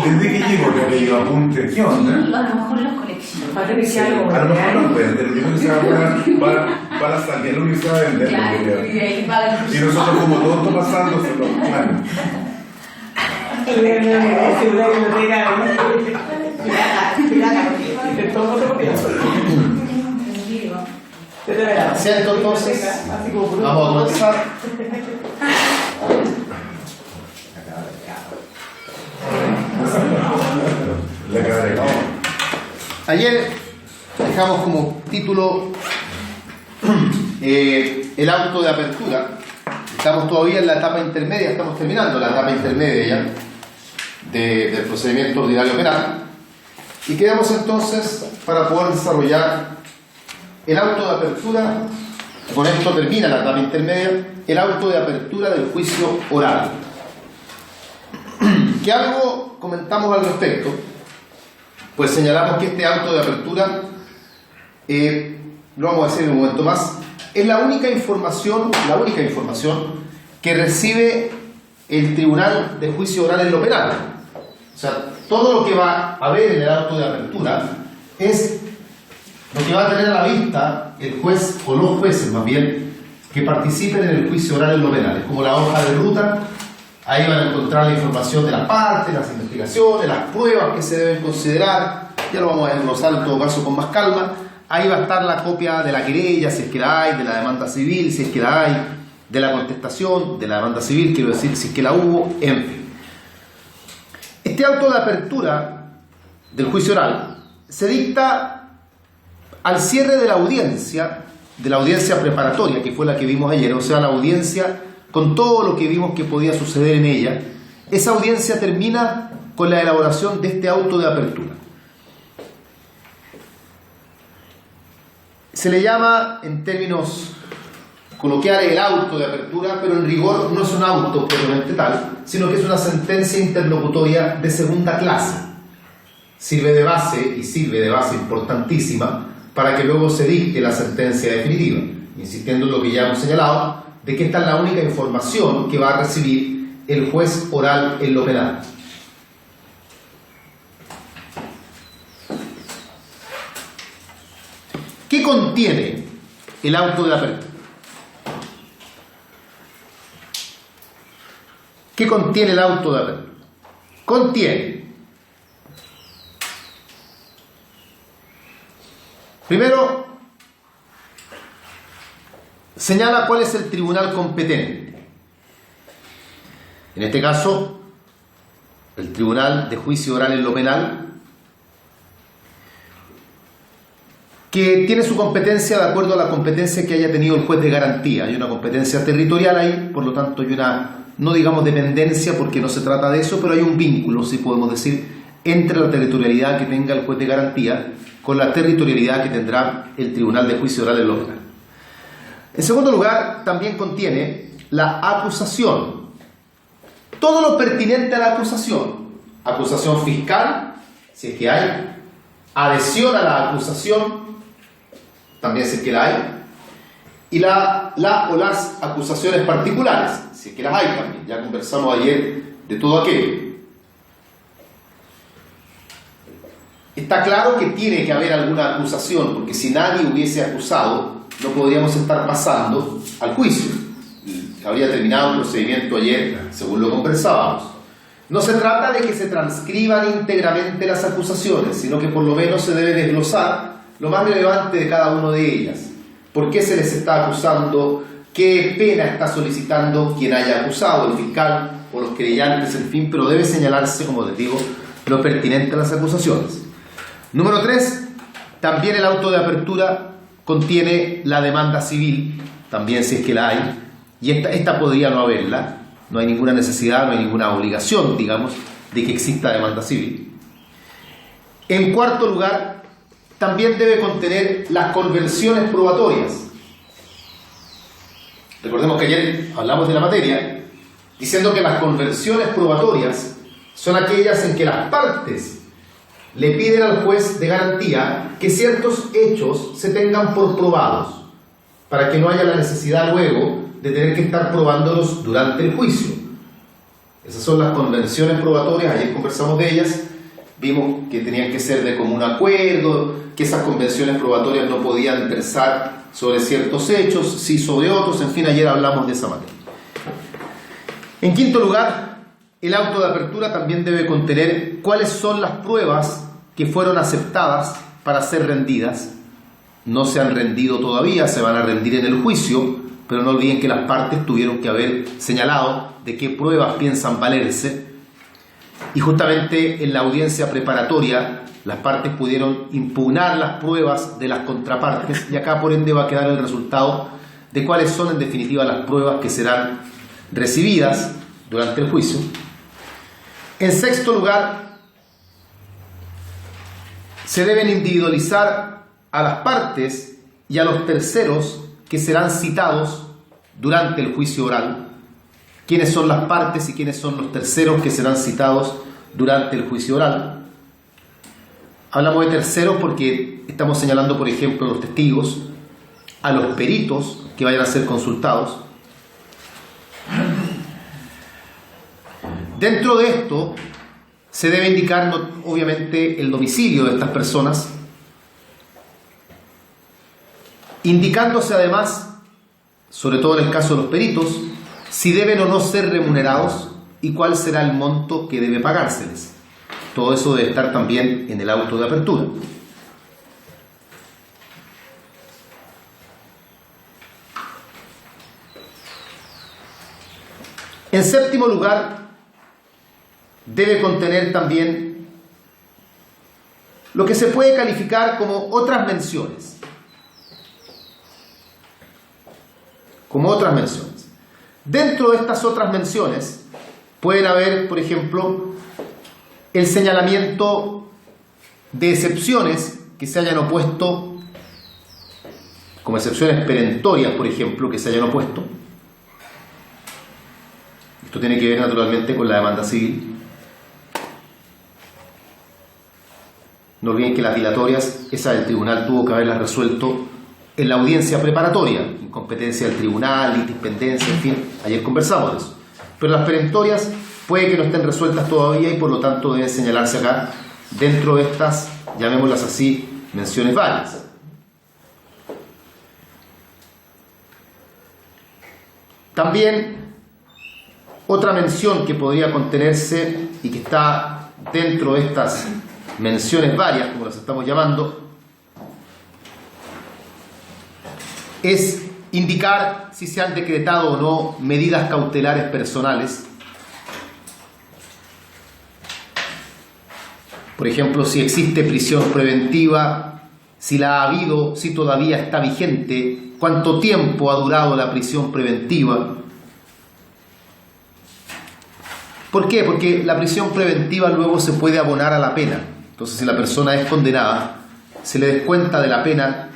Desde que llego que leído apunte, ¿qué onda? A lo mejor los colecciones. Patricia, Sí, algo a lo mejor no venden, yo creo que se va a salir a la universidad a vender. Claro, y ahí pagan Y nosotros como tontos pasándoselo, claro. ¿Cierto? Entonces, vamos a comenzar. La cara de Ayer dejamos como título el auto de apertura. Estamos todavía en la etapa intermedia, estamos terminando la etapa intermedia ya del procedimiento ordinario penal. Y quedamos entonces para poder desarrollar el auto de apertura. Con esto termina la etapa intermedia, el auto de apertura del juicio oral. Que algo comentamos al respecto, pues señalamos que este auto de apertura, lo vamos a decir en un momento más, es la única información que recibe el Tribunal de Juicio Oral en lo penal. O sea, todo lo que va a haber en el auto de apertura es lo que va a tener a la vista el juez o los jueces, más bien, que participen en el juicio oral en lo penal. Es como la hoja de ruta. Ahí van a encontrar la información de las partes, las investigaciones, las pruebas que se deben considerar. Ya lo vamos a desglosar en todo caso con más calma. Ahí va a estar la copia de la querella, si es que la hay, de la demanda civil, si es que la hay, de la contestación, de la demanda civil, quiero decir, si es que la hubo, en fin. Este auto de apertura del juicio oral se dicta al cierre de la audiencia preparatoria, que fue la que vimos ayer, o sea, la audiencia con todo lo que vimos que podía suceder en ella. Esa audiencia termina con la elaboración de este auto de apertura. Se le llama, en términos coloquiales, el auto de apertura, pero en rigor no es un auto propiamente tal, sino que es una sentencia interlocutoria de segunda clase. Sirve de base importantísima para que luego se dicte la sentencia definitiva, insistiendo en lo que ya hemos señalado, de que esta es la única información que va a recibir el juez oral en lo penal. ¿Qué contiene el auto de apertura? ¿Qué contiene el auto de apertura? Contiene, primero, señala cuál es el tribunal competente. En este caso, el Tribunal de Juicio Oral en lo Penal, que tiene su competencia de acuerdo a la competencia que haya tenido el juez de garantía. Hay una competencia territorial ahí, por lo tanto hay una, no digamos dependencia porque no se trata de eso, pero hay un vínculo, si podemos decir, entre la territorialidad que tenga el juez de garantía con la territorialidad que tendrá el Tribunal de Juicio Oral en lo Penal. En segundo lugar, también contiene la acusación. Todo lo pertinente a la acusación fiscal, si es que hay, adhesión a la acusación, también si es que la hay, y la o las acusaciones particulares, si es que las hay también. Ya conversamos ayer de todo aquello. Está claro que tiene que haber alguna acusación, porque si nadie hubiese acusado, no podríamos estar pasando al juicio. Habría terminado el procedimiento ayer, según lo conversábamos. No se trata de que se transcriban íntegramente las acusaciones, sino que por lo menos se debe desglosar lo más relevante de cada una de ellas. ¿Por qué se les está acusando? ¿Qué pena está solicitando quien haya acusado, el fiscal o los querellantes, en fin? Pero debe señalarse, como les digo, lo pertinente a las acusaciones. Número 3, también el auto de apertura contiene la demanda civil, también si es que la hay, y esta podría no haberla, no hay ninguna necesidad, no hay ninguna obligación, digamos, de que exista demanda civil. En cuarto lugar, también debe contener las conversiones probatorias. Recordemos que ayer hablamos de la materia, diciendo que las conversiones probatorias son aquellas en que las partes le piden al juez de garantía que ciertos hechos se tengan por probados, para que no haya la necesidad luego de tener que estar probándolos durante el juicio. Esas son las convenciones probatorias, ayer conversamos de ellas, vimos que tenían que ser de común acuerdo, que esas convenciones probatorias no podían versar sobre ciertos hechos, sí sobre otros, en fin, ayer hablamos de esa materia. En quinto lugar, el auto de apertura también debe contener cuáles son las pruebas que fueron aceptadas para ser rendidas. No se han rendido todavía, se van a rendir en el juicio, pero no olviden que las partes tuvieron que haber señalado de qué pruebas piensan valerse. Y justamente en la audiencia preparatoria, las partes pudieron impugnar las pruebas de las contrapartes y acá por ende va a quedar el resultado de cuáles son en definitiva las pruebas que serán recibidas durante el juicio. En sexto lugar, se deben individualizar a las partes y a los terceros que serán citados durante el juicio oral. ¿Quiénes son las partes y quiénes son los terceros que serán citados durante el juicio oral? Hablamos de terceros porque estamos señalando, por ejemplo, a los testigos, a los peritos que vayan a ser consultados. Dentro de esto se debe indicar obviamente el domicilio de estas personas, indicándose además, sobre todo en el caso de los peritos, si deben o no ser remunerados y cuál será el monto que debe pagárseles. Todo eso debe estar también en el auto de apertura. En séptimo lugar, debe contener también lo que se puede calificar como otras menciones. Como otras menciones. Dentro de estas otras menciones pueden haber, por ejemplo, el señalamiento de excepciones que se hayan opuesto, como excepciones perentorias, por ejemplo, que se hayan opuesto. Esto tiene que ver naturalmente con la demanda civil. No olviden que las dilatorias, esa del tribunal tuvo que haberlas resuelto en la audiencia preparatoria, incompetencia del tribunal, litispendencia, en fin, ayer conversamos de eso. Pero las perentorias puede que no estén resueltas todavía y por lo tanto deben señalarse acá dentro de estas, llamémoslas así, menciones varias. También otra mención que podría contenerse y que está dentro de estas menciones varias, como las estamos llamando, es indicar si se han decretado o no medidas cautelares personales. Por ejemplo, si existe prisión preventiva, si la ha habido, si todavía está vigente, cuánto tiempo ha durado la prisión preventiva. ¿Por qué? Porque la prisión preventiva luego se puede abonar a la pena. Entonces, si la persona es condenada, se le descuenta de la pena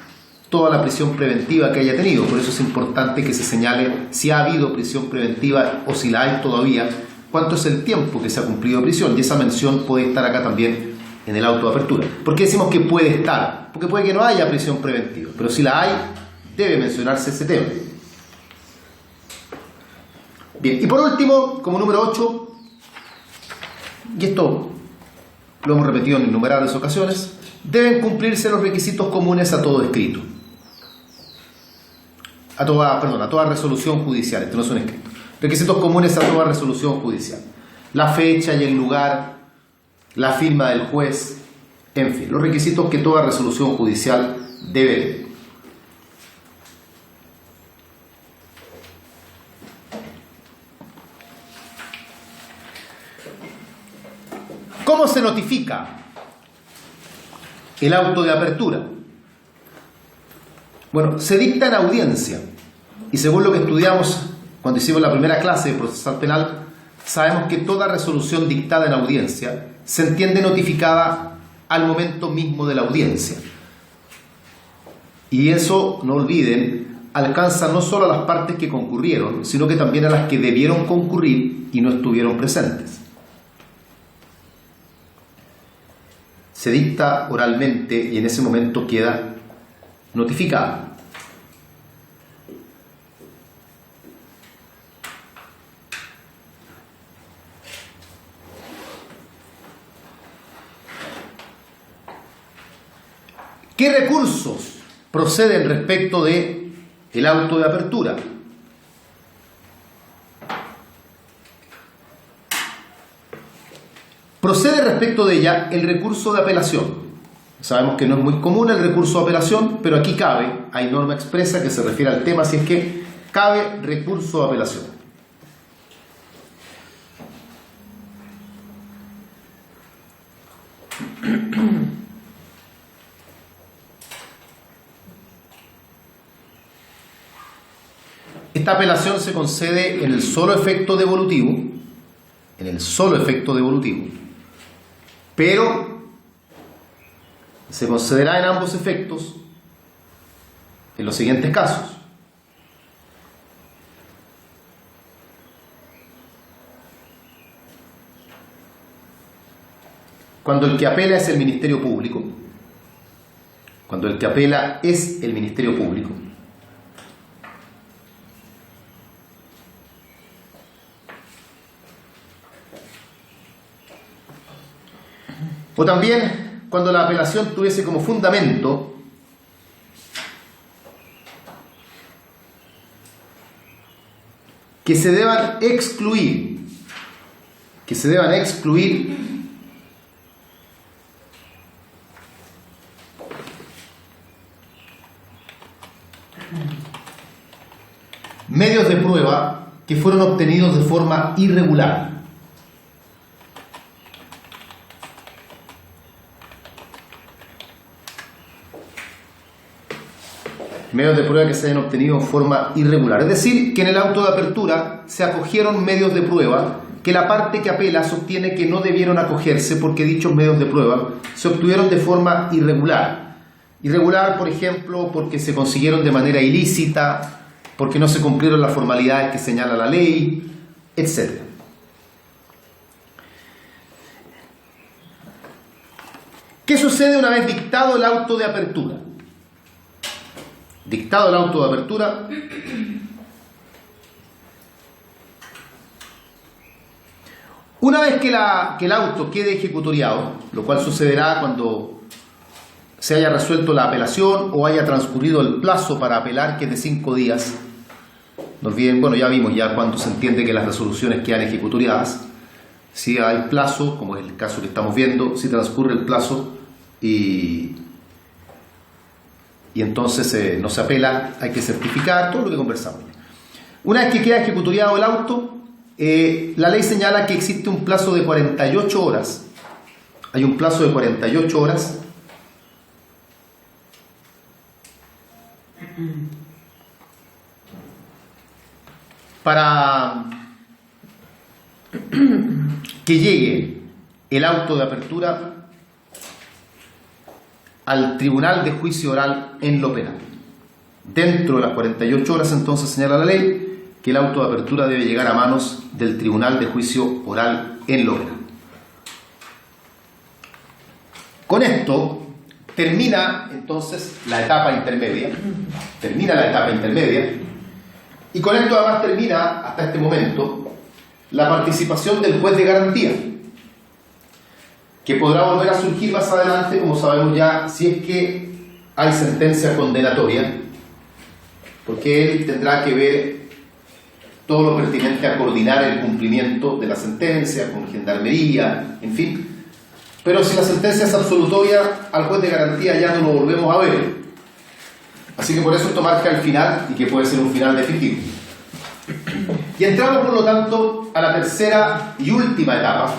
toda la prisión preventiva que haya tenido. Por eso es importante que se señale si ha habido prisión preventiva o si la hay todavía, cuánto es el tiempo que se ha cumplido de prisión. Y esa mención puede estar acá también en el auto de apertura. ¿Por qué decimos que puede estar? Porque puede que no haya prisión preventiva, pero si la hay, debe mencionarse ese tema. Bien, y por último, como número 8, y esto lo hemos repetido en innumerables ocasiones, deben cumplirse los requisitos comunes a todo escrito. A toda resolución judicial. Esto no es un escrito. Requisitos comunes a toda resolución judicial. La fecha y el lugar, la firma del juez, en fin, los requisitos que toda resolución judicial debe tener. ¿Cómo se notifica el auto de apertura? Bueno, se dicta en audiencia y según lo que estudiamos cuando hicimos la primera clase de procesal penal, sabemos que toda resolución dictada en audiencia se entiende notificada al momento mismo de la audiencia. Y eso, no olviden, alcanza no solo a las partes que concurrieron, sino que también a las que debieron concurrir y no estuvieron presentes. Se dicta oralmente y en ese momento queda notificada. ¿Qué recursos proceden respecto de el auto de apertura? Procede respecto de ella el recurso de apelación. Sabemos que no es muy común el recurso de apelación, pero aquí cabe, hay norma expresa que se refiere al tema, si es que cabe recurso de apelación. Esta apelación se concede en el solo efecto devolutivo, pero se concederá en ambos efectos en los siguientes casos. Cuando el que apela es el Ministerio Público, o también cuando la apelación tuviese como fundamento que se deban excluir medios de prueba que fueron obtenidos de forma irregular. Medios de prueba que se hayan obtenido en forma irregular. Es decir, que en el auto de apertura se acogieron medios de prueba que la parte que apela sostiene que no debieron acogerse porque dichos medios de prueba se obtuvieron de forma irregular. Irregular, por ejemplo, porque se consiguieron de manera ilícita, porque no se cumplieron las formalidades que señala la ley, etc. ¿Qué sucede una vez dictado el auto de apertura? Dictado el auto de apertura, una vez que el auto quede ejecutoriado, lo cual sucederá cuando se haya resuelto la apelación o haya transcurrido el plazo para apelar, que es de 5 días. No olviden, bueno, ya vimos ya cuando se entiende que las resoluciones quedan ejecutoriadas. Si hay plazo, como es el caso que estamos viendo, si transcurre el plazo y entonces no se apela, hay que certificar todo lo que conversamos. Una vez que queda ejecutoriado el auto, la ley señala que existe un plazo de 48 horas. Hay un plazo de 48 horas para que llegue el auto de apertura al Tribunal de Juicio Oral en lo penal. Dentro de las 48 horas, entonces, señala la ley que el auto de apertura debe llegar a manos del Tribunal de Juicio Oral en lo penal. Con esto termina, entonces, la etapa intermedia. Y con esto, además, termina, hasta este momento, la participación del juez de garantía, que podrá volver a surgir más adelante, como sabemos ya, si es que hay sentencia condenatoria, porque él tendrá que ver todo lo pertinente a coordinar el cumplimiento de la sentencia, con gendarmería, en fin. Pero si la sentencia es absolutoria, al juez de garantía ya no lo volvemos a ver. Así que por eso esto marca el final, y que puede ser un final definitivo. Y entramos, por lo tanto, a la tercera y última etapa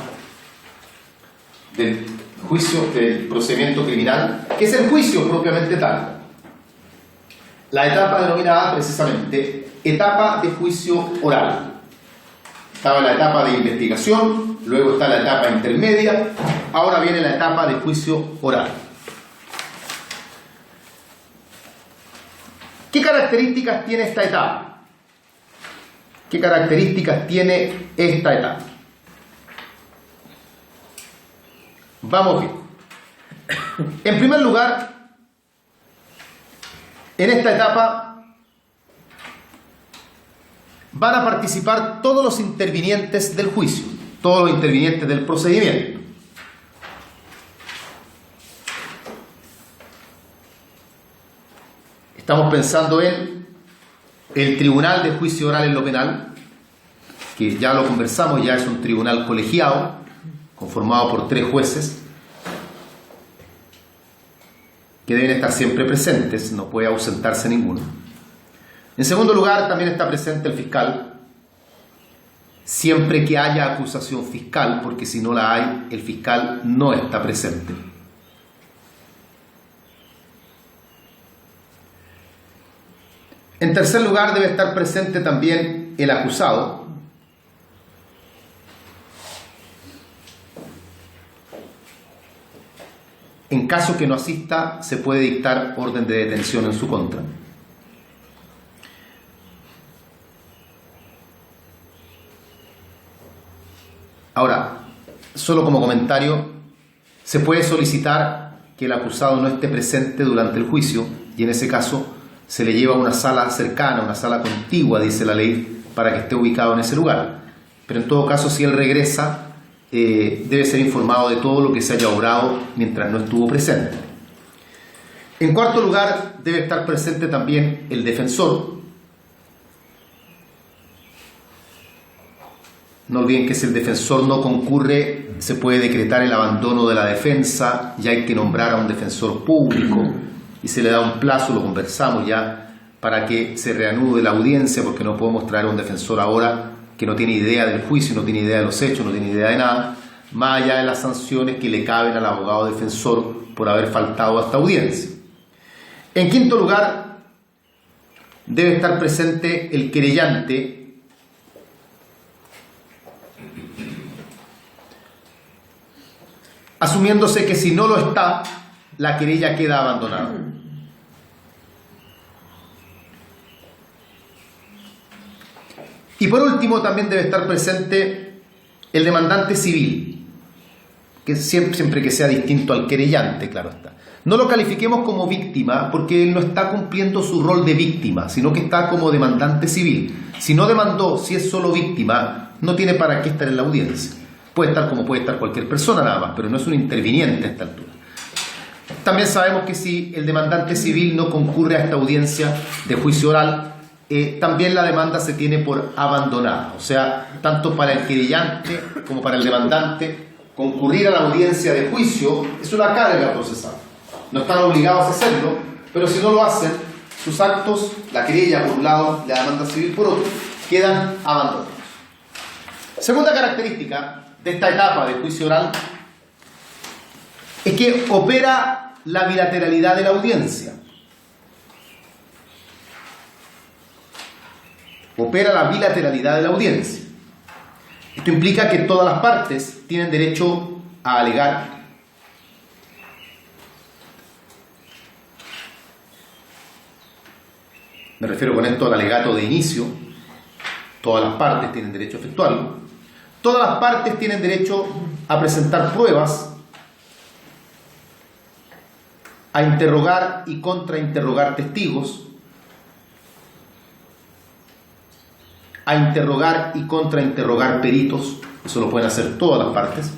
del juicio, del procedimiento criminal, que es el juicio propiamente tal. La etapa denominada precisamente etapa de juicio oral. Estaba la etapa de investigación, luego está la etapa intermedia, ahora viene la etapa de juicio oral. ¿Qué características tiene esta etapa? ¿Qué características tiene esta etapa? Vamos bien. En primer lugar, en esta etapa van a participar todos los intervinientes del juicio, todos los intervinientes del procedimiento. Estamos pensando en el Tribunal de Juicio Oral en lo Penal, que ya lo conversamos, ya es un tribunal colegiado, conformado por 3 jueces, que deben estar siempre presentes, no puede ausentarse ninguno. En segundo lugar, también está presente el fiscal, siempre que haya acusación fiscal, porque si no la hay, el fiscal no está presente. En tercer lugar, debe estar presente también el acusado, en caso que no asista, se puede dictar orden de detención en su contra. Ahora, solo como comentario, se puede solicitar que el acusado no esté presente durante el juicio y en ese caso se le lleva a una sala cercana, una sala contigua, dice la ley, para que esté ubicado en ese lugar. Pero en todo caso, si él regresa, debe ser informado de todo lo que se haya obrado mientras no estuvo presente. En cuarto lugar, debe estar presente también el defensor. No olviden que si el defensor no concurre, se puede decretar el abandono de la defensa y hay que nombrar a un defensor público y se le da un plazo, lo conversamos ya, para que se reanude la audiencia, porque no podemos traer a un defensor ahora que no tiene idea del juicio, no tiene idea de los hechos, no tiene idea de nada, más allá de las sanciones que le caben al abogado defensor por haber faltado a esta audiencia. En quinto lugar, debe estar presente el querellante, asumiéndose que si no lo está, la querella queda abandonada. Y por último, también debe estar presente el demandante civil, que siempre que sea distinto al querellante, claro está. No lo califiquemos como víctima porque él no está cumpliendo su rol de víctima, sino que está como demandante civil. Si no demandó, si es solo víctima, no tiene para qué estar en la audiencia. Puede estar como puede estar cualquier persona nada más, pero no es un interviniente a esta altura. También sabemos que si el demandante civil no concurre a esta audiencia de juicio oral, también la demanda se tiene por abandonada. O sea, tanto para el querellante como para el demandante, concurrir a la audiencia de juicio es una carga procesal. No están obligados a hacerlo, pero si no lo hacen, sus actos, la querella por un lado, la demanda civil por otro, quedan abandonados. Segunda característica de esta etapa de juicio oral es que opera la bilateralidad de la audiencia. Opera la bilateralidad de la audiencia. Esto implica que todas las partes tienen derecho a alegar. Me refiero con esto al alegato de inicio. Todas las partes tienen derecho a efectuarlo. Todas las partes tienen derecho a presentar pruebas, a interrogar y contrainterrogar testigos, a interrogar y contrainterrogar peritos. Eso lo pueden hacer todas las partes.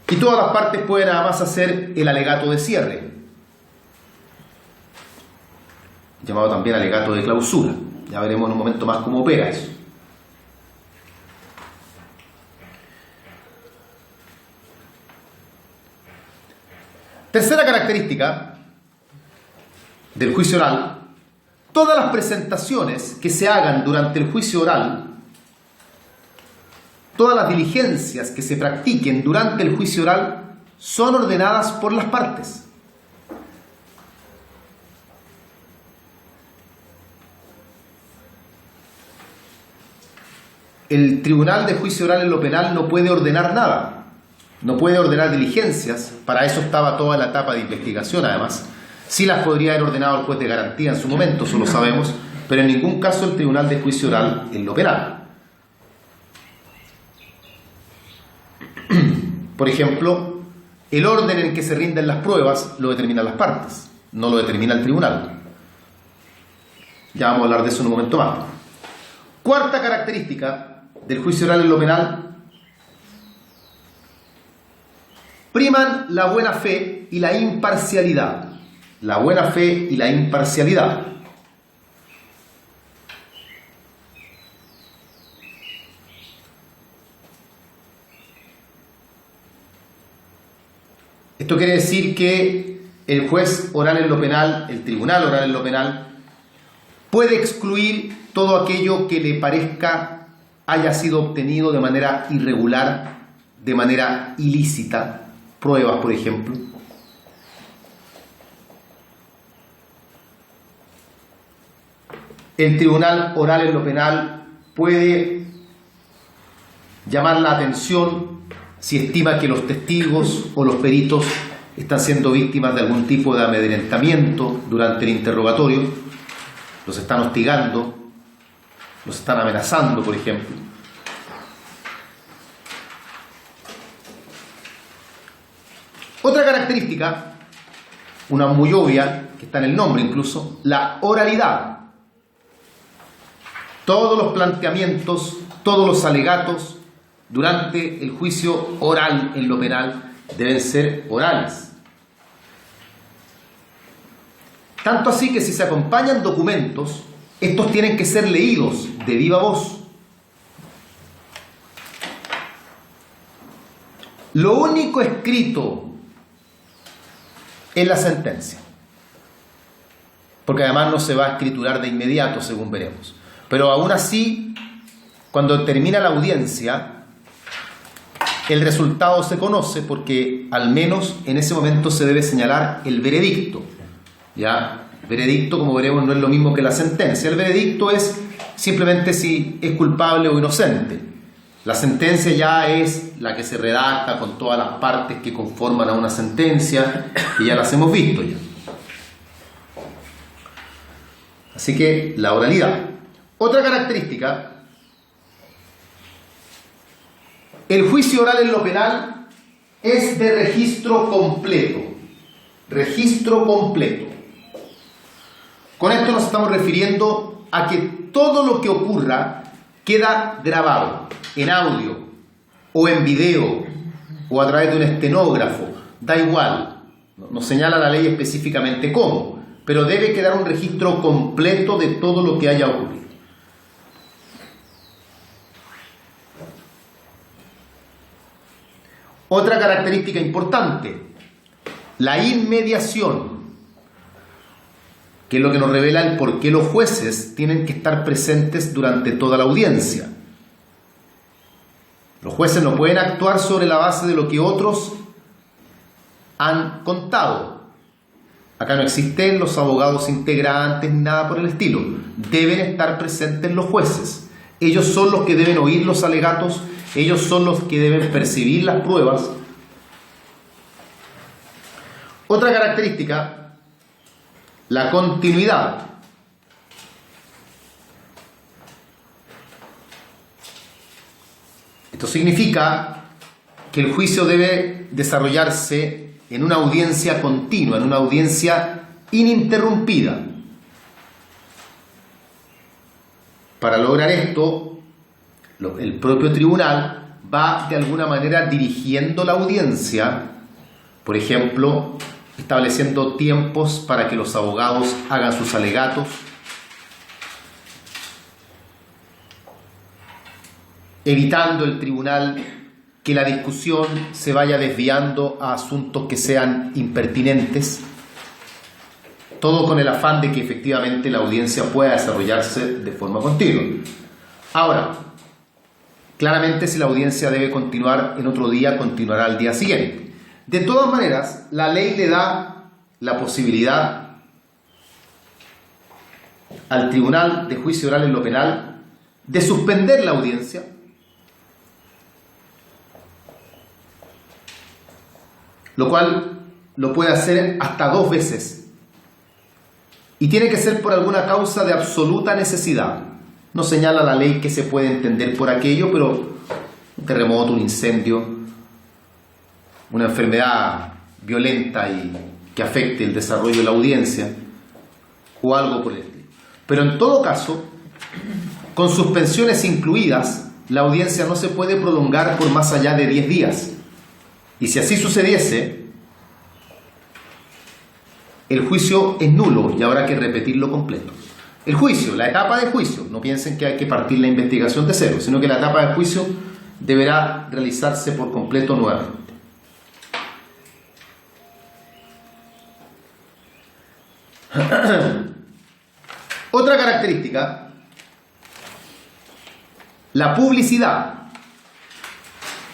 Y todas las partes pueden además hacer el alegato de cierre, llamado también alegato de clausura. Ya veremos en un momento más cómo opera eso. Tercera característica del juicio oral: todas las presentaciones que se hagan durante el juicio oral, todas las diligencias que se practiquen durante el juicio oral son ordenadas por las partes. El Tribunal de Juicio Oral en lo penal no puede ordenar nada, no puede ordenar diligencias. Para eso estaba toda la etapa de investigación, además. Sí las podría haber ordenado el juez de garantía en su momento, eso lo sabemos, pero en ningún caso el Tribunal de Juicio Oral en lo penal. Por ejemplo, el orden en que se rinden las pruebas lo determinan las partes, no lo determina el tribunal. Ya vamos a hablar de eso en un momento más. Cuarta característica del juicio oral en lo penal: priman la buena fe y la imparcialidad. la buena fe y la imparcialidad. Esto quiere decir que el juez oral en lo penal, el tribunal oral en lo penal, puede excluir todo aquello que le parezca haya sido obtenido de manera irregular, de manera ilícita, pruebas, por ejemplo. El tribunal oral en lo penal puede llamar la atención si estima que los testigos o los peritos están siendo víctimas de algún tipo de amedrentamiento durante el interrogatorio, los están hostigando, los están amenazando, por ejemplo. Otra característica, una muy obvia, que está en el nombre incluso, la oralidad. Todos los planteamientos, todos los alegatos durante el juicio oral en lo penal deben ser orales. Tanto así que si se acompañan documentos, estos tienen que ser leídos de viva voz. Lo único escrito es la sentencia, porque además no se va a escriturar de inmediato, según veremos. Pero aún así, cuando termina la audiencia, el resultado se conoce porque al menos en ese momento se debe señalar el veredicto. ¿Ya? Veredicto, como veremos, no es lo mismo que la sentencia. El veredicto es simplemente si es culpable o inocente. La sentencia ya es la que se redacta con todas las partes que conforman a una sentencia, que ya las hemos visto ya. Así que la oralidad. Otra característica: el juicio oral en lo penal es de registro completo. Registro completo. Con esto nos estamos refiriendo a que todo lo que ocurra queda grabado en audio o en video o a través de un estenógrafo. Da igual, no señala la ley específicamente cómo, pero debe quedar un registro completo de todo lo que haya ocurrido. Otra característica importante, la inmediación, que es lo que nos revela el por qué los jueces tienen que estar presentes durante toda la audiencia. Los jueces no pueden actuar sobre la base de lo que otros han contado. Acá no existen los abogados integrantes ni nada por el estilo. Deben estar presentes los jueces. Ellos son los que deben oír los alegatos. Ellos son los que deben percibir las pruebas. Otra característica, la continuidad. Esto significa que el juicio debe desarrollarse en una audiencia continua, en una audiencia ininterrumpida. Para lograr esto, el propio tribunal va de alguna manera dirigiendo la audiencia, por ejemplo, estableciendo tiempos para que los abogados hagan sus alegatos, evitando el tribunal que la discusión se vaya desviando a asuntos que sean impertinentes, todo con el afán de que efectivamente la audiencia pueda desarrollarse de forma continua. Ahora, claramente si la audiencia debe continuar en otro día, continuará al día siguiente. De todas maneras, la ley le da la posibilidad al Tribunal de Juicio Oral en lo Penal de suspender la audiencia lo cual lo puede hacer hasta 2 veces y tiene que ser por alguna causa de absoluta necesidad. No señala la ley que se puede entender por aquello, pero un terremoto, un incendio, una enfermedad violenta y que afecte el desarrollo de la audiencia o algo por el estilo. Pero en todo caso, con suspensiones incluidas, la audiencia no se puede prolongar por más allá de 10 días. Y si así sucediese, el juicio es nulo y habrá que repetirlo completo. El juicio, la etapa de juicio, no piensen que hay que partir la investigación de cero, sino que la etapa de juicio deberá realizarse por completo nuevamente. Otra característica, la publicidad.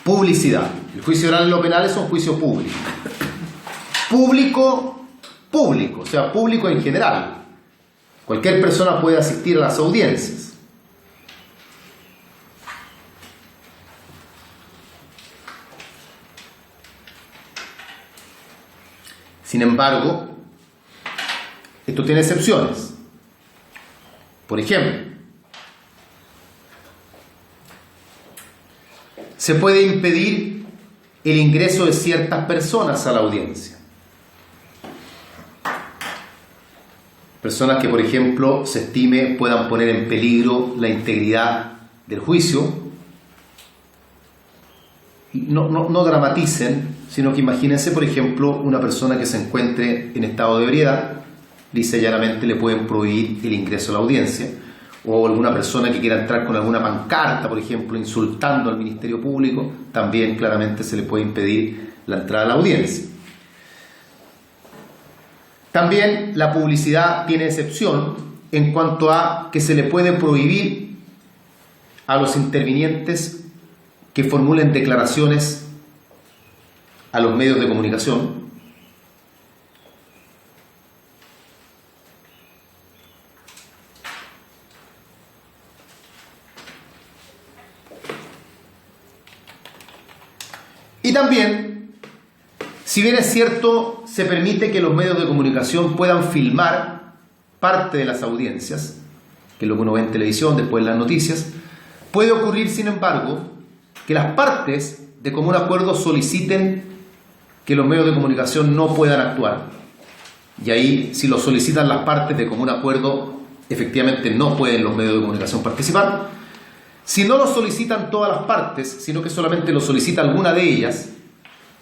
Publicidad. El juicio oral en lo penal es un juicio público. Público, o sea, público en general. Cualquier persona puede asistir a las audiencias. Sin embargo, esto tiene excepciones. Por ejemplo, se puede impedir el ingreso de ciertas personas a la audiencia. Personas que, por ejemplo, se estime puedan poner en peligro la integridad del juicio. No dramaticen, sino que imagínense, por ejemplo, una persona que se encuentre en estado de ebriedad, lisa y llanamente le pueden prohibir el ingreso a la audiencia, o alguna persona que quiera entrar con alguna pancarta, por ejemplo, insultando al Ministerio Público, también claramente se le puede impedir la entrada a la audiencia. También la publicidad tiene excepción en cuanto a que se le puede prohibir a los intervinientes que formulen declaraciones a los medios de comunicación. Y también, si bien es cierto, se permite que los medios de comunicación puedan filmar parte de las audiencias, que es lo que uno ve en televisión, después en las noticias, puede ocurrir, sin embargo, que las partes de común acuerdo soliciten que los medios de comunicación no puedan actuar. Y ahí, si lo solicitan las partes de común acuerdo, efectivamente no pueden los medios de comunicación participar. Si no lo solicitan todas las partes, sino que solamente lo solicita alguna de ellas,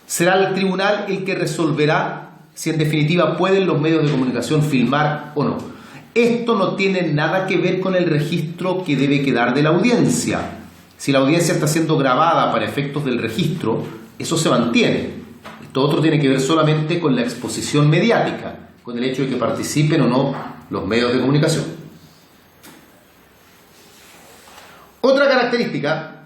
será el tribunal el que resolverá si en definitiva pueden los medios de comunicación filmar o no. Esto no tiene nada que ver con el registro que debe quedar de la audiencia. Si la audiencia está siendo grabada para efectos del registro, eso se mantiene. Esto otro tiene que ver solamente con la exposición mediática, con el hecho de que participen o no los medios de comunicación. Otra característica,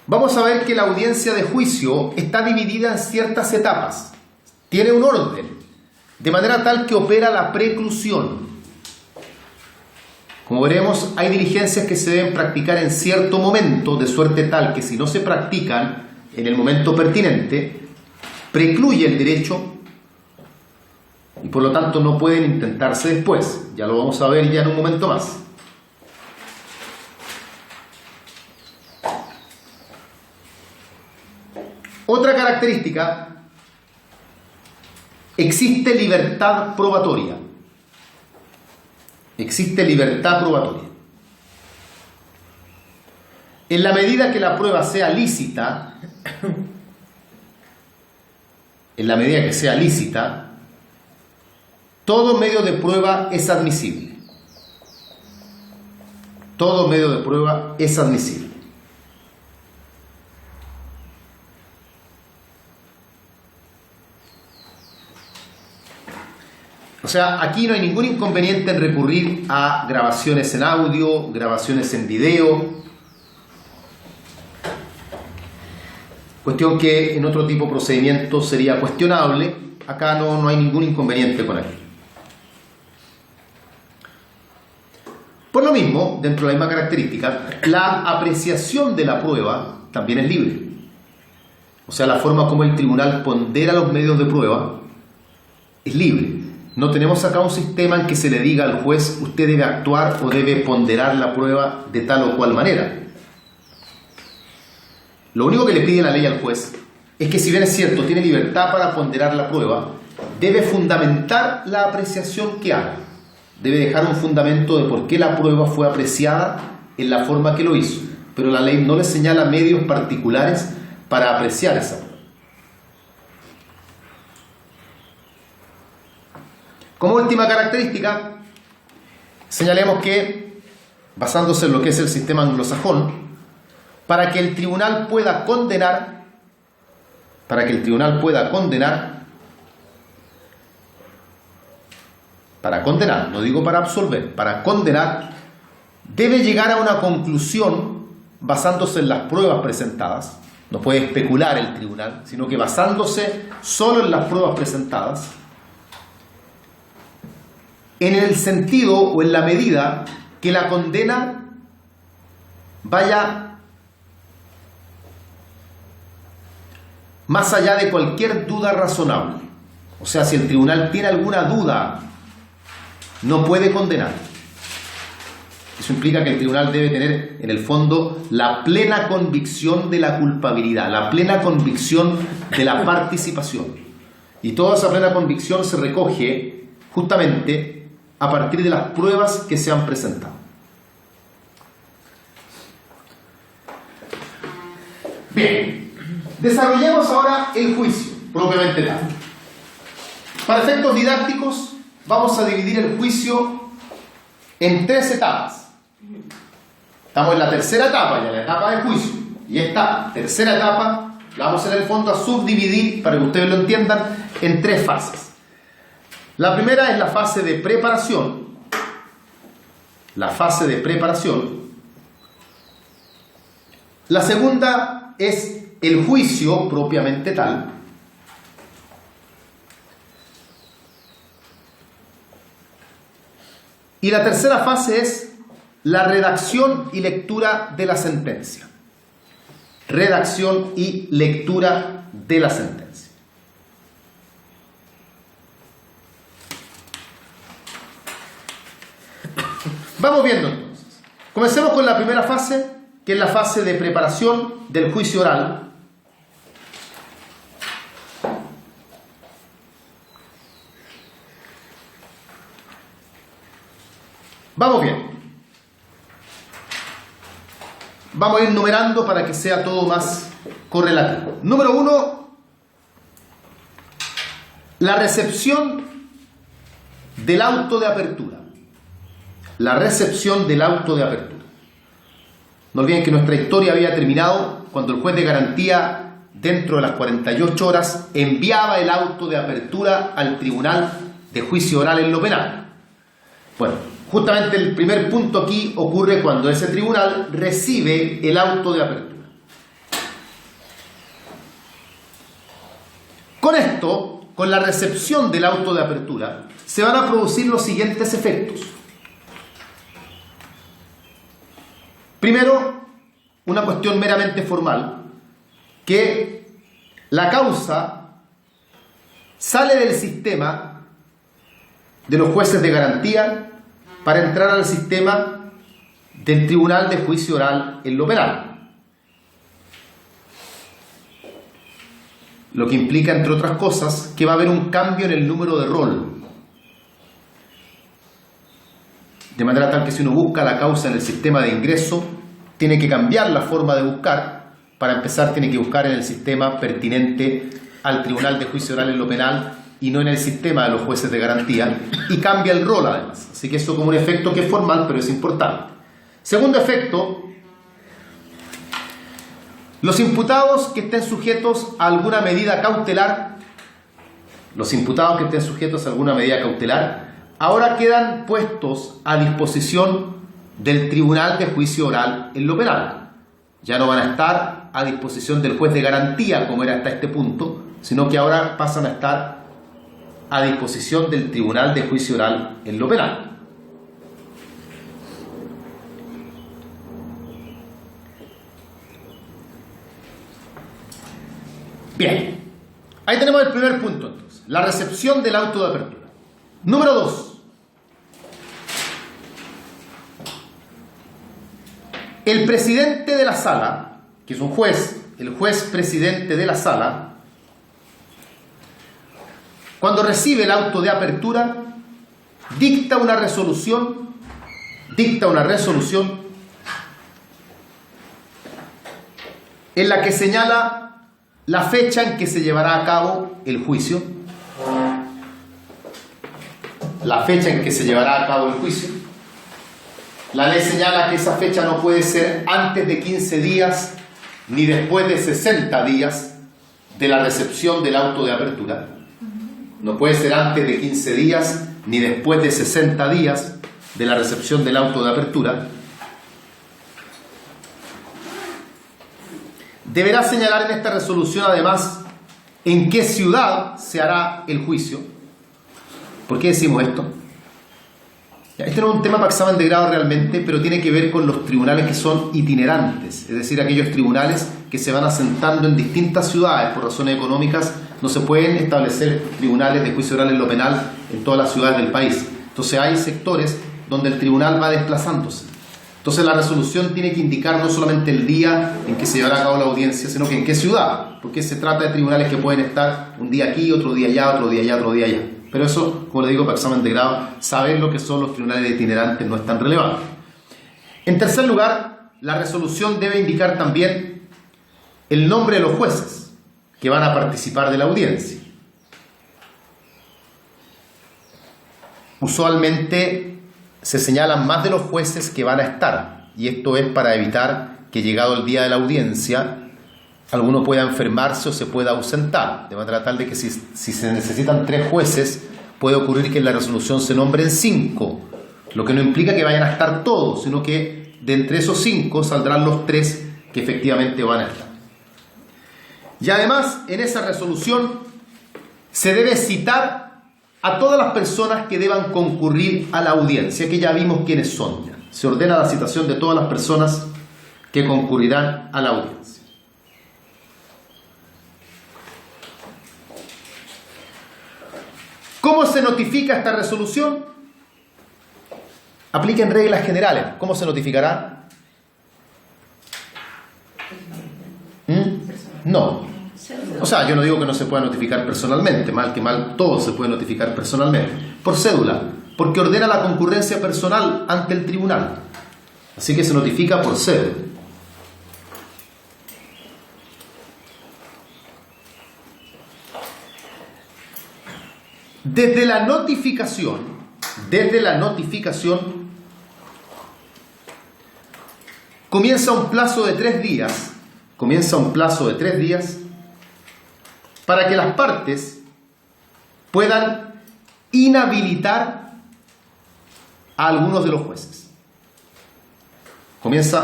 vamos a ver que la audiencia de juicio está dividida en ciertas etapas, tiene un orden, de manera tal que opera la preclusión. Como veremos, hay diligencias que se deben practicar en cierto momento, de suerte tal que si no se practican en el momento pertinente, precluye el derecho y por lo tanto no pueden intentarse después. Ya lo vamos a ver ya en un momento más. Otra característica, existe libertad probatoria. Existe libertad probatoria. En la medida que la prueba sea lícita, todo medio de prueba es admisible. Todo medio de prueba es admisible. O sea, aquí no hay ningún inconveniente en recurrir a grabaciones en audio, grabaciones en video. Cuestión que en otro tipo de procedimiento sería cuestionable. Acá no hay ningún inconveniente con él. Por lo mismo, dentro de la misma característica, la apreciación de la prueba también es libre. O sea, la forma como el tribunal pondera los medios de prueba es libre. No tenemos acá un sistema en que se le diga al juez usted debe actuar o debe ponderar la prueba de tal o cual manera. Lo único que le pide la ley al juez es que, si bien es cierto, tiene libertad para ponderar la prueba, debe fundamentar la apreciación que haga. Debe dejar un fundamento de por qué la prueba fue apreciada en la forma que lo hizo. Pero la ley no le señala medios particulares para apreciar esa prueba. Como última característica, señalemos que, basándose en lo que es el sistema anglosajón, para que el tribunal pueda condenar, no digo para absolver, para condenar, debe llegar a una conclusión basándose en las pruebas presentadas. No puede especular el tribunal, sino que basándose solo en las pruebas presentadas, en el sentido o en la medida que la condena vaya más allá de cualquier duda razonable. O sea, si el tribunal tiene alguna duda, no puede condenar. Eso implica que el tribunal debe tener, en el fondo, la plena convicción de la culpabilidad, la plena convicción de la participación. Y toda esa plena convicción se recoge justamente a partir de las pruebas que se han presentado. Bien, desarrollemos ahora el juicio, propiamente tal. Para efectos didácticos, vamos a dividir el juicio en 3 etapas. Estamos en la tercera etapa, ya la etapa de juicio. Y esta tercera etapa la vamos en el fondo a subdividir, para que ustedes lo entiendan, en 3 fases. La primera es la fase de preparación. La fase de preparación. La segunda es el juicio propiamente tal. Y la tercera fase es la redacción y lectura de la sentencia. Redacción y lectura de la sentencia. Vamos viendo entonces. Comencemos con la primera fase, que es la fase de preparación del juicio oral. Vamos bien. Vamos a ir numerando para que sea todo más correlativo. Número 1, la recepción del auto de apertura. La recepción del auto de apertura. No olviden que nuestra historia había terminado cuando el juez de garantía, dentro de las 48 horas, enviaba el auto de apertura al tribunal de juicio oral en lo penal. Bueno, justamente el primer punto aquí ocurre cuando ese tribunal recibe el auto de apertura. Con esto, con la recepción del auto de apertura, se van a producir los siguientes efectos. Primero, una cuestión meramente formal, que la causa sale del sistema de los jueces de garantía para entrar al sistema del Tribunal de Juicio Oral en lo penal. Lo que implica, entre otras cosas, que va a haber un cambio en el número de rol. De manera tal que si uno busca la causa en el sistema de ingreso, tiene que cambiar la forma de buscar. Para empezar, tiene que buscar en el sistema pertinente al Tribunal de Juicio Oral en lo penal y no en el sistema de los jueces de garantía, y cambia el rol además. Así que eso como un efecto que es formal, pero es importante. Segundo efecto, los imputados que estén sujetos a alguna medida cautelar, ahora quedan puestos a disposición del Tribunal de Juicio Oral en lo penal. Ya no van a estar a disposición del juez de garantía como era hasta este punto, sino que ahora pasan a estar a disposición del Tribunal de Juicio Oral en lo penal. Bien, ahí tenemos el primer punto entonces, la recepción del auto de apertura. Número 2. El presidente de la sala, que es un juez, el juez presidente de la sala, cuando rcibe el auto de apertura, dicta una resolución en la que señala la fecha en que se llevará a cabo el juicio, la fecha en que se llevará a cabo el juicio. La ley señala que esa fecha no puede ser antes de 15 días ni después de 60 días de la recepción del auto de apertura. No puede ser antes de 15 días ni después de 60 días de la recepción del auto de apertura. Deberá señalar en esta resolución además en qué ciudad se hará el juicio. ¿Por qué decimos esto? Este no es un tema para examen de grado realmente, pero tiene que ver con los tribunales que son itinerantes, es decir, aquellos tribunales que se van asentando en distintas ciudades. Por razones económicas no se pueden establecer tribunales de juicio oral en lo penal en todas las ciudades del país. Entonces hay sectores donde el tribunal va desplazándose. Entonces la resolución tiene que indicar no solamente el día en que se llevará a cabo la audiencia, sino que en qué ciudad, porque se trata de tribunales que pueden estar un día aquí, otro día allá, otro día allá, otro día allá. Pero eso, como le digo, para examen de grado, saber lo que son los tribunales itinerantes no es tan relevante. En tercer lugar, la resolución debe indicar también el nombre de los jueces que van a participar de la audiencia. Usualmente se señalan más de los jueces que van a estar, y esto es para evitar que llegado el día de la audiencia alguno pueda enfermarse o se pueda ausentar, de manera tal de que si se necesitan 3 jueces, puede ocurrir que en la resolución se nombren 5, lo que no implica que vayan a estar todos, sino que de entre esos 5 saldrán los 3 que efectivamente van a estar. Y además, en esa resolución se debe citar a todas las personas que deban concurrir a la audiencia, que ya vimos quiénes son. Ya se ordena la citación de todas las personas que concurrirán a la audiencia. ¿Cómo se notifica esta resolución? Apliquen reglas generales. ¿Cómo se notificará? No. O sea, yo no digo que no se pueda notificar personalmente, mal que mal, todo se puede notificar personalmente. Por cédula, porque ordena la concurrencia personal ante el tribunal. Así que se notifica por cédula. Desde la notificación, comienza un plazo de 3 días, para que las partes puedan inhabilitar a algunos de los jueces.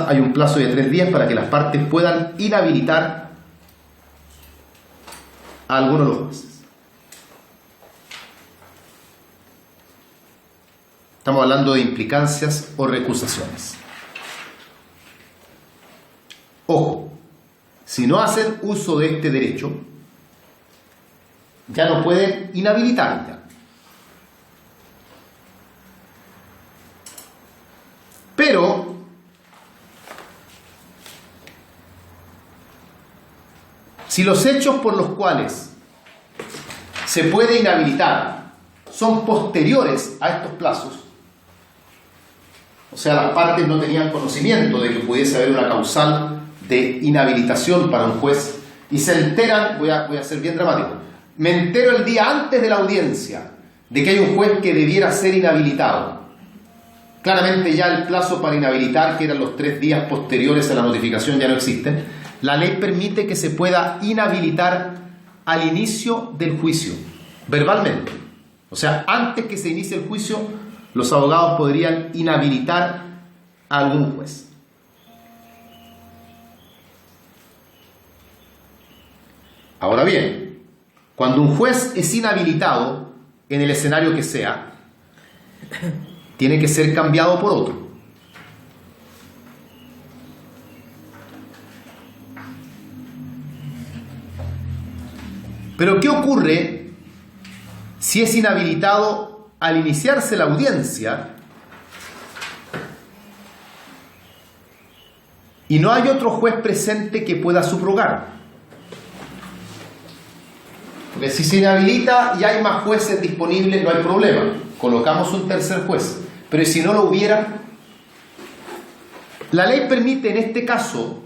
Hay un plazo de 3 días para que las partes puedan inhabilitar a algunos de los jueces. Estamos hablando de implicancias o recusaciones. Ojo, si no hacen uso de este derecho, ya no pueden inhabilitar. Pero si los hechos por los cuales se puede inhabilitar son posteriores a estos plazos, o sea, las partes no tenían conocimiento de que pudiese haber una causal de inhabilitación para un juez y se enteran, voy a ser bien dramático, me entero el día antes de la audiencia de que hay un juez que debiera ser inhabilitado. Claramente ya el plazo para inhabilitar, que eran los 3 días posteriores a la notificación, ya no existen. La ley permite que se pueda inhabilitar al inicio del juicio, verbalmente. O sea, antes que se inicie el juicio, los abogados podrían inhabilitar a algún juez. Ahora bien, cuando un juez es inhabilitado, en el escenario que sea, tiene que ser cambiado por otro. Pero ¿qué ocurre si es inhabilitado al iniciarse la audiencia y no hay otro juez presente que pueda subrogar? Porque si se inhabilita y hay más jueces disponibles, no hay problema, colocamos un tercer juez. Pero si no lo hubiera, la ley permite en este caso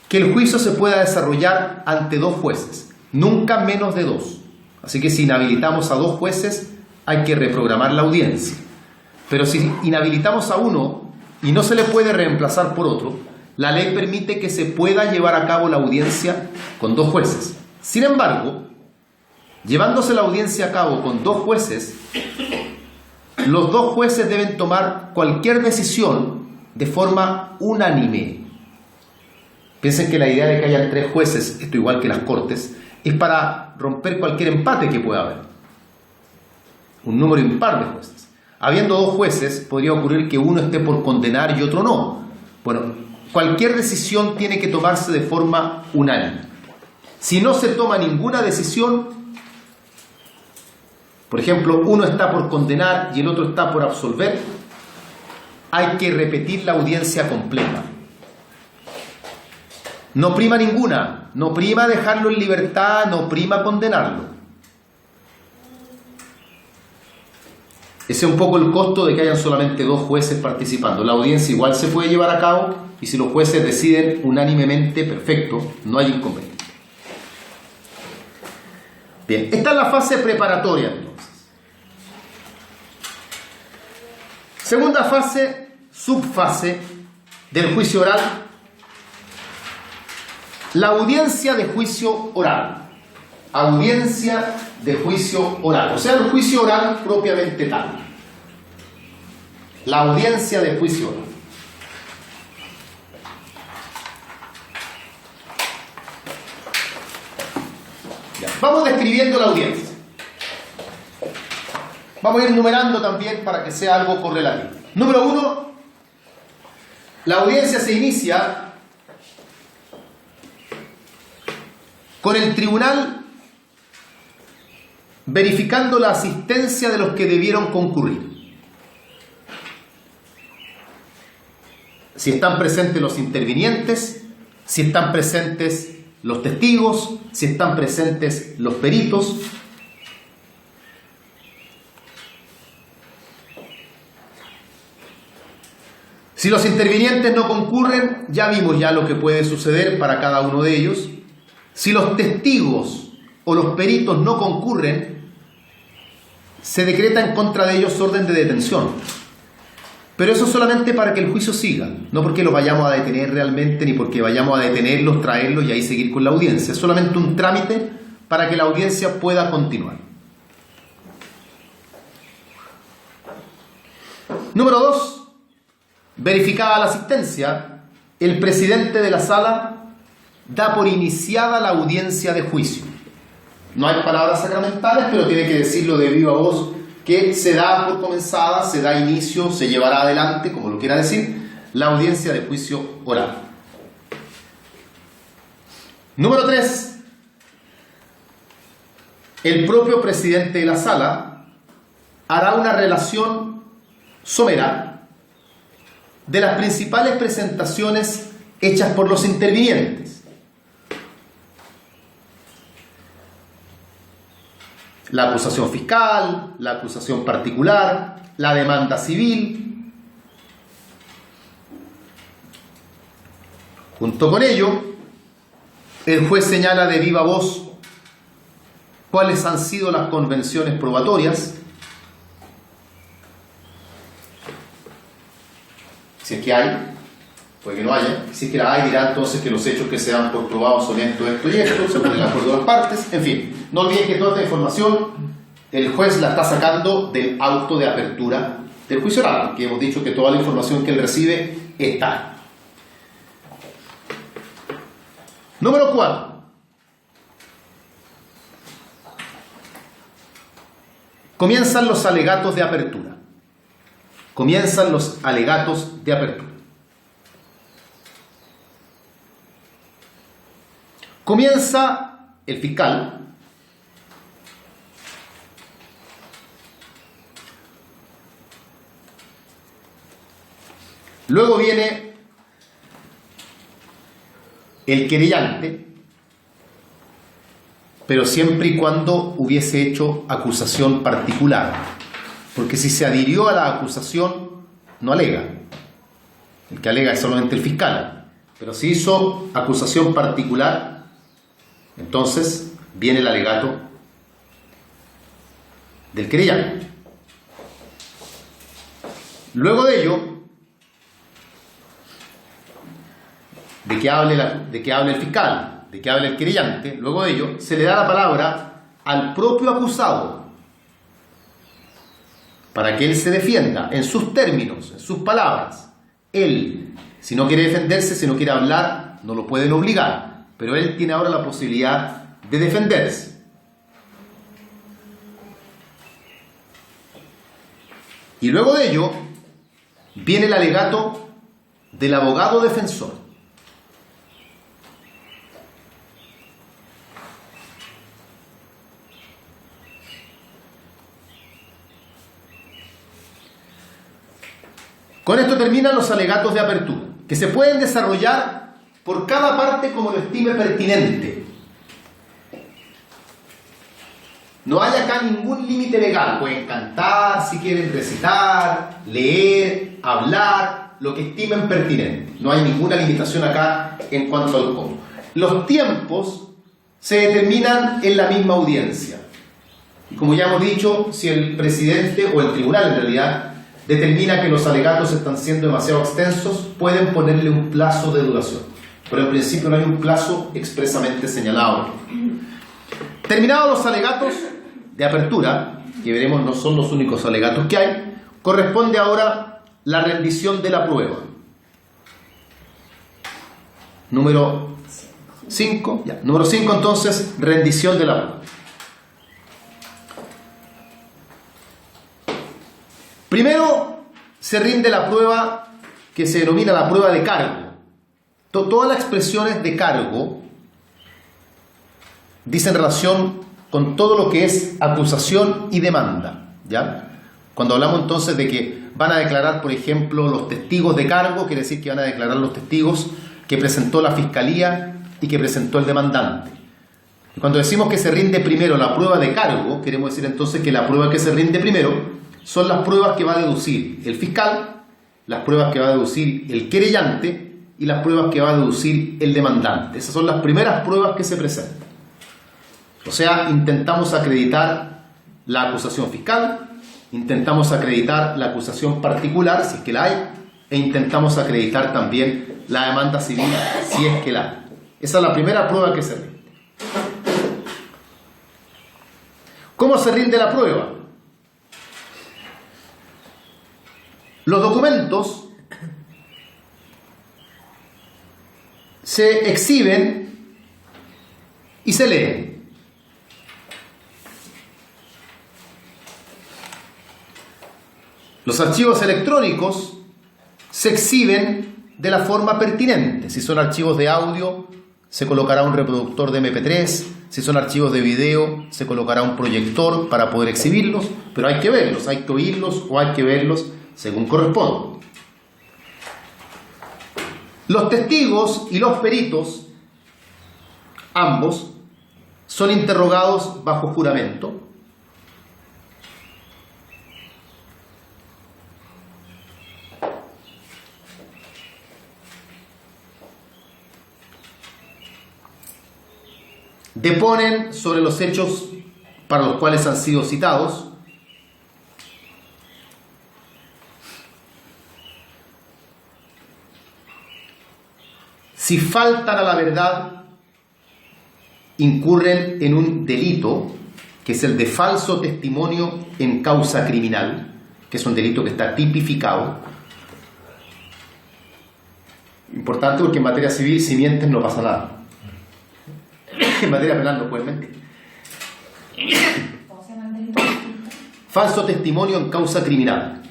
que el juicio se pueda desarrollar ante 2 jueces, nunca menos de 2. Así que si inhabilitamos a 2 jueces, hay que reprogramar la audiencia. Pero si inhabilitamos a uno y no se le puede reemplazar por otro, la ley permite que se pueda llevar a cabo la audiencia con 2 jueces. Sin embargo, llevándose la audiencia a cabo con 2 jueces, los 2 jueces deben tomar cualquier decisión de forma unánime. Piensen que la idea de que hayan 3 jueces, esto igual que las cortes, es para romper cualquier empate que pueda haber. Un número impar de jueces. Habiendo 2 jueces, podría ocurrir que uno esté por condenar y otro no. Bueno, cualquier decisión tiene que tomarse de forma unánime. Si no se toma ninguna decisión, por ejemplo, uno está por condenar y el otro está por absolver, hay que repetir la audiencia completa. No prima ninguna, no prima dejarlo en libertad, no prima condenarlo. Ese es un poco el costo de que hayan solamente 2 jueces participando. La audiencia igual se puede llevar a cabo y si los jueces deciden unánimemente, perfecto, no hay inconveniente. Bien, esta es la fase preparatoria entonces. Segunda fase, subfase del juicio oral. La audiencia de juicio oral. Audiencia de juicio oral, o sea, el juicio oral propiamente tal. La audiencia de juicio oral. Ya, vamos describiendo la audiencia. Vamos a ir numerando también para que sea algo correlativo. Número 1, la audiencia se inicia con el tribunal verificando la asistencia de los que debieron concurrir. Si están presentes los intervinientes, si están presentes los testigos, si están presentes los peritos. Si los intervinientes no concurren, ya vimos ya lo que puede suceder para cada uno de ellos. Si los testigos o los peritos no concurren, se decreta en contra de ellos orden de detención. Pero eso solamente para que el juicio siga, no porque los vayamos a detener realmente, ni porque vayamos a detenerlos, traerlos y ahí seguir con la audiencia. Es solamente un trámite para que la audiencia pueda continuar. Número 2, verificada la asistencia, el presidente de la sala da por iniciada la audiencia de juicio. No hay palabras sacramentales, pero tiene que decirlo de viva voz que se da por comenzada, se da inicio, se llevará adelante, como lo quiera decir, la audiencia de juicio oral. Número 3. El propio presidente de la sala hará una relación somera de las principales presentaciones hechas por los intervinientes. La acusación fiscal, la acusación particular, la demanda civil. Junto con ello, el juez señala de viva voz cuáles han sido las convenciones probatorias, si es que hay, puede que no haya, si es que la hay, dirá entonces que los hechos que se dan por probados son esto y esto, se ponen de acuerdo de las partes, en fin. No olviden que toda esta información el juez la está sacando del auto de apertura del juicio oral, que hemos dicho que toda la información que él recibe está. Número 4. Comienzan los alegatos de apertura. Comienzan los alegatos de apertura. Comienza el fiscal luego viene el querellante, pero siempre y cuando hubiese hecho acusación particular, porque si se adhirió a la acusación no alega, el que alega es solamente el fiscal, pero si hizo acusación particular, entonces viene el alegato del querellante. Luego de ello, de que hable el fiscal, de que hable el querellante, luego de ello se le da la palabra al propio acusado para que él se defienda en sus términos, en sus palabras. Él, si no quiere defenderse, si no quiere hablar, no lo pueden obligar, pero él tiene ahora la posibilidad de defenderse. Y luego de ello viene el alegato del abogado defensor. Con esto terminan los alegatos de apertura, que se pueden desarrollar por cada parte como lo estime pertinente. No hay acá ningún límite legal. Pueden cantar, si quieren recitar, leer, hablar, lo que estimen pertinente. No hay ninguna limitación acá en cuanto al cómo. Los tiempos se determinan en la misma audiencia. Y como ya hemos dicho, si el presidente o el tribunal en realidad determina que los alegatos están siendo demasiado extensos, pueden ponerle un plazo de duración. Pero en principio no hay un plazo expresamente señalado. Terminados los alegatos de apertura, que veremos no son los únicos alegatos que hay, corresponde ahora la rendición de la prueba. Número 5, Número 5 entonces, rendición de la prueba. Primero se rinde la prueba que se denomina la prueba de cargo. Todas las expresiones de cargo dicen relación con todo lo que es acusación y demanda, ¿ya? Cuando hablamos entonces de que van a declarar, por ejemplo, los testigos de cargo, quiere decir que van a declarar los testigos que presentó la fiscalía y que presentó el demandante. Y cuando decimos que se rinde primero la prueba de cargo, queremos decir entonces que la prueba que se rinde primero son las pruebas que va a deducir el fiscal, las pruebas que va a deducir el querellante y las pruebas que va a deducir el demandante. Esas son las primeras pruebas que se presentan. O sea, intentamos acreditar la acusación fiscal, intentamos acreditar la acusación particular, si es que la hay, e intentamos acreditar también la demanda civil, si es que la hay. Esa es la primera prueba que se rinde. ¿Cómo se rinde la prueba? Los documentos se exhiben y se leen. Los archivos electrónicos se exhiben de la forma pertinente. Si son archivos de audio, se colocará un reproductor de MP3. Si son archivos de video, se colocará un proyector para poder exhibirlos, pero hay que verlos, hay que oírlos o hay que verlos según corresponde. Los testigos y los peritos, ambos, son interrogados bajo juramento. Deponen sobre los hechos para los cuales han sido citados. Si faltan a la verdad, incurren en un delito, que es el de falso testimonio en causa criminal, que es un delito que está tipificado. Importante porque en materia civil, si mientes, no pasa nada. En materia penal no pueden mentir. ¿Cómo se llama el delito? Falso testimonio en causa criminal.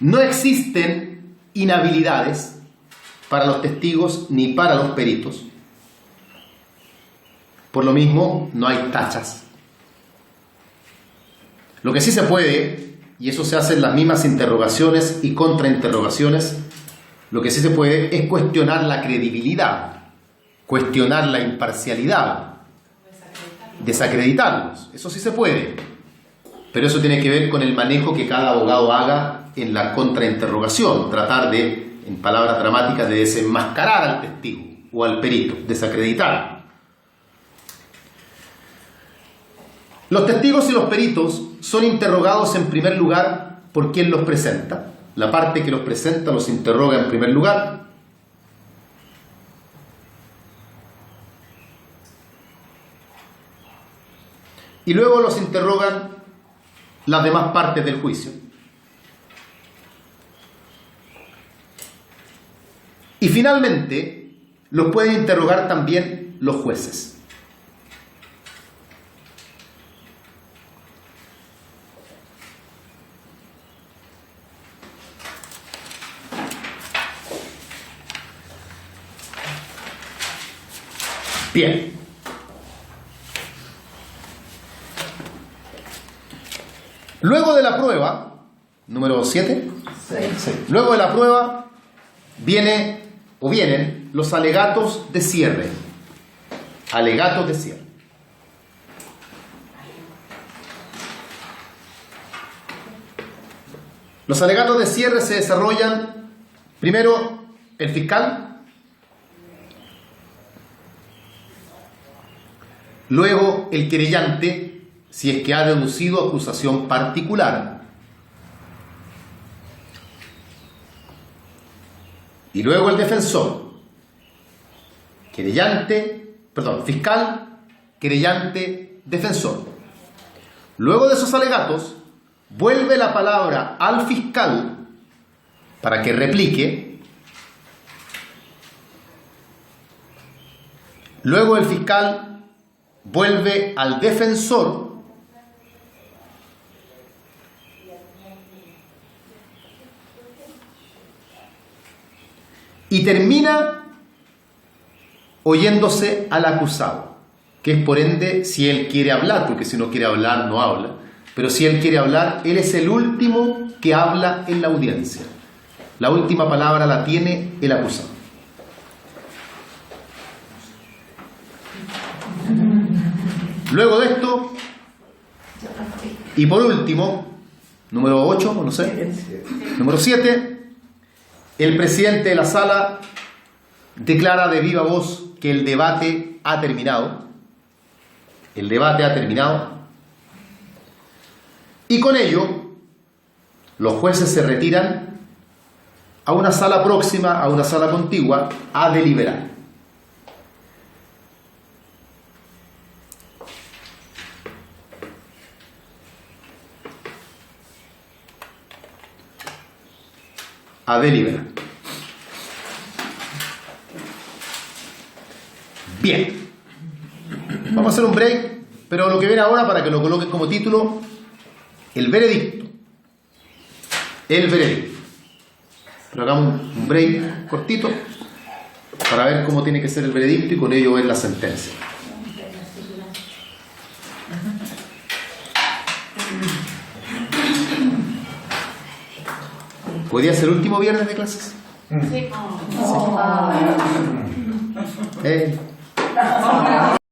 No existen inhabilidades para los testigos ni para los peritos. Por lo mismo, no hay tachas. Lo que sí se puede, y eso se hace en las mismas interrogaciones y contrainterrogaciones, lo que sí se puede es cuestionar la credibilidad, cuestionar la imparcialidad, desacreditarlos. Eso sí se puede, pero eso tiene que ver con el manejo que cada abogado haga en la contrainterrogación, tratar de, en palabras dramáticas, de desenmascarar al testigo o al perito, desacreditar. Los testigos y los peritos son interrogados en primer lugar por quien los presenta. La parte que los presenta los interroga en primer lugar. Y luego los interrogan las demás partes del juicio. Y finalmente los pueden interrogar también los jueces. Bien. Luego de la prueba, número 7, luego de la prueba vienen los alegatos de cierre. Alegatos de cierre. Los alegatos de cierre se desarrollan primero el fiscal, luego el querellante, si es que ha deducido acusación particular, y luego el defensor, fiscal, querellante, defensor. Luego de esos alegatos, vuelve la palabra al fiscal para que replique. Luego el fiscal vuelve al defensor y termina oyéndose al acusado, que es por ende si él quiere hablar, porque si no quiere hablar no habla, pero si él quiere hablar, él es el último que habla en la audiencia. La última palabra la tiene el acusado. Luego de esto, y por último, número 8, no sé, número 7, el presidente de la sala declara de viva voz que el debate ha terminado. El debate ha terminado. Y con ello, los jueces se retiran a una sala próxima, a una sala contigua, a deliberar. A deliberar. Bien. Vamos a hacer un break, pero lo que viene ahora, para que lo coloquen como título, el veredicto. El veredicto. Pero hagamos un break cortito para ver cómo tiene que ser el veredicto y con ello ver la sentencia. ¿Hoy día es el último viernes de clases? Sí. Sí.